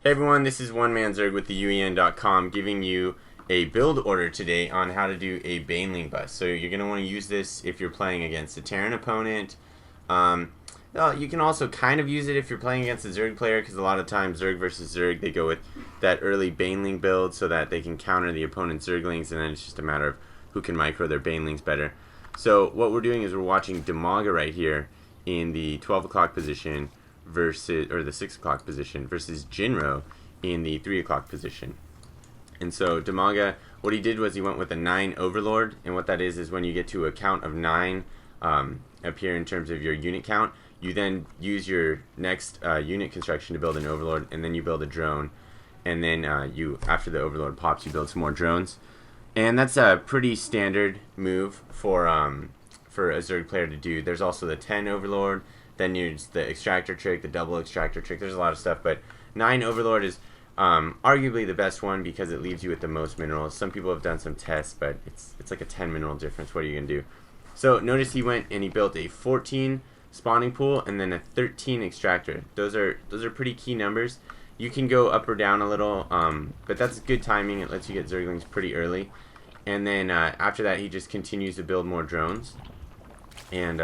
Hey everyone, this is One Man Zerg with the UEN.com giving you a build order today on how to do a Baneling bust. So you're going to want to use this if you're playing against a Terran opponent. You can also kind of use it if you're playing against a Zerg player, because a lot of times Zerg versus Zerg, they go with that early Baneling build so that they can counter the opponent's Zerglings, and then it's just a matter of who can micro their Banelings better. So what we're doing is we're watching Demaga right here in the 12 o'clock position versus, or the 6 o'clock position, versus Jinro in the 3 o'clock position. And so Demaga, what he did was he went with a 9 Overlord, and what that is when you get to a count of 9 up here in terms of your unit count, you then use your next unit construction to build an Overlord, and then you build a drone, and then after the Overlord pops, you build some more drones. And that's a pretty standard move for a Zerg player to do. There's also the 10 Overlord, then there's the extractor trick, the double extractor trick. There's a lot of stuff, but 9 Overlord is arguably the best one because it leaves you with the most minerals. Some people have done some tests, but it's like a 10 mineral difference. What are you gonna do? So notice he went and he built a 14 spawning pool and then a 13 extractor. Those are pretty key numbers. You can go up or down a little, but that's good timing. It lets you get Zerglings pretty early. And then after that, he just continues to build more drones, and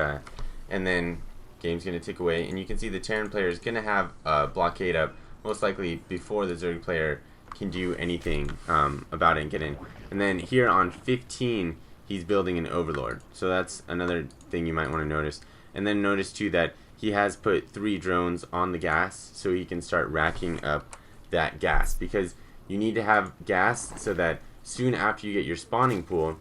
then game's going to tick away, and you can see the Terran player is going to have a blockade up, most likely before the Zerg player can do anything about it and get in. And then here on 15, he's building an Overlord. So that's another thing you might want to notice. And then notice too that he has put 3 drones on the gas so he can start racking up that gas, because you need to have gas so that soon after you get your spawning pool,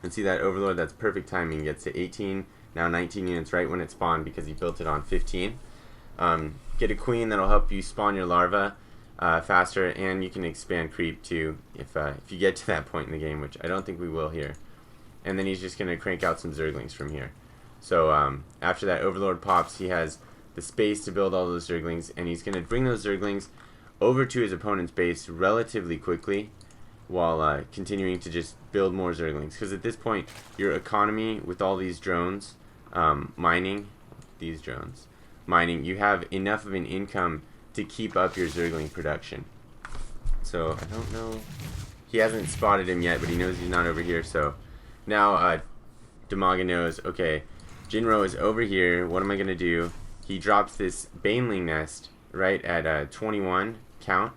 and see that Overlord, that's perfect timing, gets to 18, now 19 units right when it spawned because he built it on 15. Get a queen that'll help you spawn your larva faster, and you can expand creep too if you get to that point in the game, which I don't think we will here. And then he's just going to crank out some Zerglings from here. So after that Overlord pops, he has the space to build all those Zerglings, and he's going to bring those Zerglings over to his opponent's base relatively quickly while continuing to just build more Zerglings. Because at this point, your economy with all these drones, mining, you have enough of an income to keep up your Zergling production. So I don't know, he hasn't spotted him yet, but he knows he's not over here. So now Demaga knows, okay, Jinro is over here. What am I going to do? He drops this Baneling nest right at 21 count,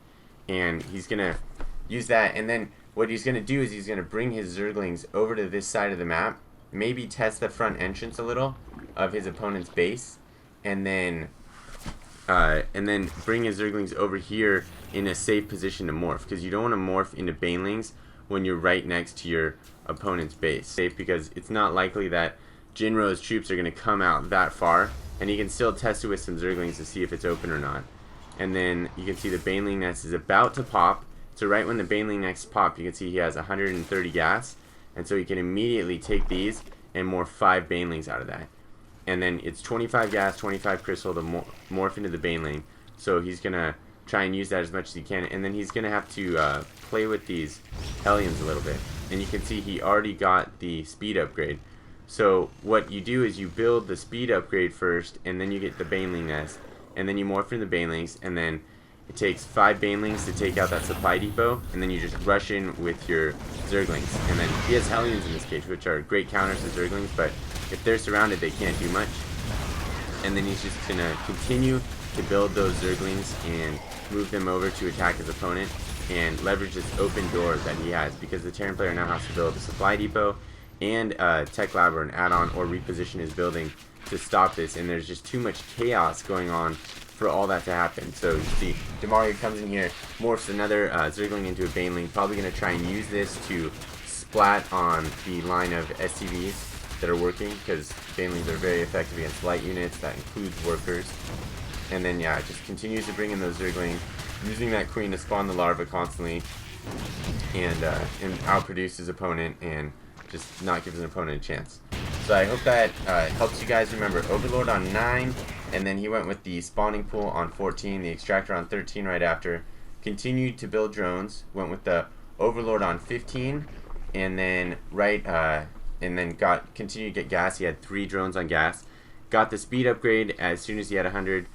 and he's going to use that. And then what he's going to do is he's going to bring his Zerglings over to this side of the map, maybe test the front entrance a little of his opponent's base, and then bring his Zerglings over here in a safe position to morph, because you don't want to morph into Banelings when you're right next to your opponent's base. Safe because it's not likely that Jinro's troops are going to come out that far, and he can still test it with some Zerglings to see if it's open or not. And then you can see the Baneling nest is about to pop. So right when the Baneling nest pop, you can see he has 130 gas, and so he can immediately take these and morph 5 Banelings out of that. And then it's 25 gas, 25 crystal to morph into the Baneling. So he's going to try and use that as much as he can, and then he's going to have to play with these Hellions a little bit. And you can see he already got the speed upgrade. So what you do is you build the speed upgrade first, and then you get the Baneling nest, and then you morph into the Banelings, and then it takes 5 Banelings to take out that supply depot, and then you just rush in with your Zerglings. And then he has Hellions in this case, which are great counters to Zerglings, but if they're surrounded, they can't do much. And then he's just going to continue to build those Zerglings and move them over to attack his opponent and leverage this open door that he has, because the Terran player now has to build a supply depot and a tech lab or an add-on or reposition his building to stop this, and there's just too much chaos going on for all that to happen. So you see Demaga comes in here, morphs another Zergling into a Baneling, probably going to try and use this to splat on the line of SCVs that are working, because Banelings are very effective against light units, that includes workers. And then yeah, just continues to bring in those Zerglings, using that queen to spawn the larva constantly, and outproduce his opponent and just not give his opponent a chance. So I hope that helps you guys. Remember, Overlord on 9, and then he went with the spawning pool on 14, the extractor on 13 right after. Continued to build drones, went with the Overlord on 15, and then continued to get gas. He had 3 drones on gas. Got the speed upgrade as soon as he had 100.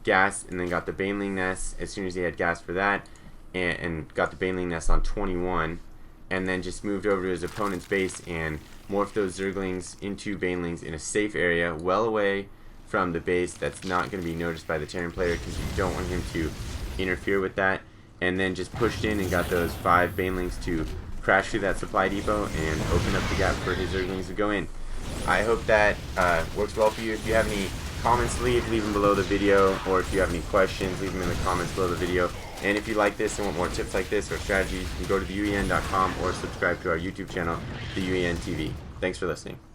gas, and then got the Baneling nest as soon as he had gas for that, and got the Baneling nest on 21, and then just moved over to his opponent's base and morphed those Zerglings into Banelings in a safe area, well away from the base that's not going to be noticed by the Terran player, because you don't want him to interfere with that. And then just pushed in and got those 5 Banelings to crash through that supply depot and open up the gap for his Zerglings to go in. I hope that works well for you. If you have any comments to leave them below the video, or if you have any questions, leave them in the comments below the video. And if you like this and want more tips like this or strategies, you can go to theuen.com or subscribe to our YouTube channel, the UEN TV. Thanks for listening.